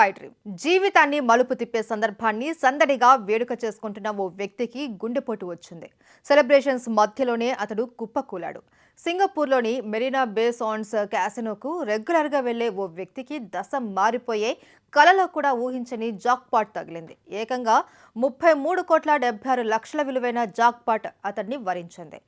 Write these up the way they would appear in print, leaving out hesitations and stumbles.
I dream జీవితాన్ని మలుపు తిప్పే సందర్భాన్ని సందడిగా వేడుక చేసుకుంటున్న ఓ వ్యక్తికి గుండెపోటు వచ్చింది. సెలబ్రేషన్స్ మధ్యలోనే అతడు కుప్పకూలాడు. సింగపూర్లోని మెరీనా బే సాండ్స్ క్యాసినోకు రెగ్యులర్గా వెళ్లే ఓ వ్యక్తికి దశ మారిపోయే కలలో కూడా ఊహించని జాక్పాట్ తగిలింది. ఏకంగా 33,76,00,000 విలువైన జాక్పాట్ అతన్ని వరించింది.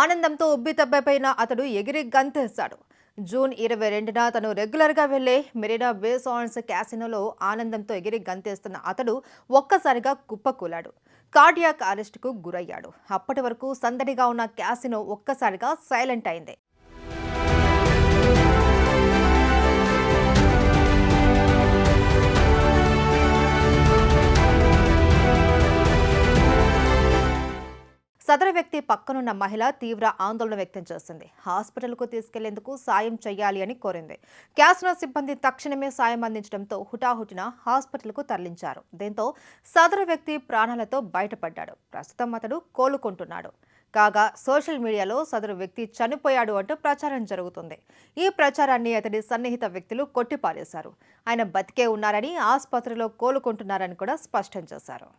ఆనందంతో ఉబ్బితబ్బైపోయిన అతడు ఎగిరి గంతేశాడు. జూన్ 22న తను రెగ్యులర్గా వెళ్లే మెరీనా బే సాండ్స్ క్యాసినోలో ఆనందంతో ఎగిరి గంతేస్తున్న అతడు ఒక్కసారిగా కుప్పకూలాడు. కార్డియాక్ అరెస్టుకు గురయ్యాడు. అప్పటి వరకు సందడిగా ఉన్న క్యాసినో ఒక్కసారిగా సైలెంట్ అయింది. సదరు వ్యక్తి పక్కనున్న మహిళ తీవ్ర ఆందోళన వ్యక్తం చేసింది. హాస్పిటల్కు తీసుకెళ్లేందుకు సాయం చేయాలి అని కోరింది. క్యాసినో సిబ్బంది తక్షణమే సాయం అందించడంతో హుటాహుటిన హాస్పిటల్కు తరలించారు. దీంతో సదరు వ్యక్తి ప్రాణాలతో బయటపడ్డాడు. ప్రస్తుతం అతడు కోలుకుంటున్నాడు. కాగా సోషల్ మీడియాలో సదరు వ్యక్తి చనిపోయాడు అంటూ ప్రచారం జరుగుతుంది. ఈ ప్రచారాన్ని అతడి సన్నిహిత వ్యక్తులు కొట్టిపారేశారు. ఆయన బతికే ఉన్నారని, ఆసుపత్రిలో కోలుకుంటున్నారని కూడా స్పష్టం చేశారు.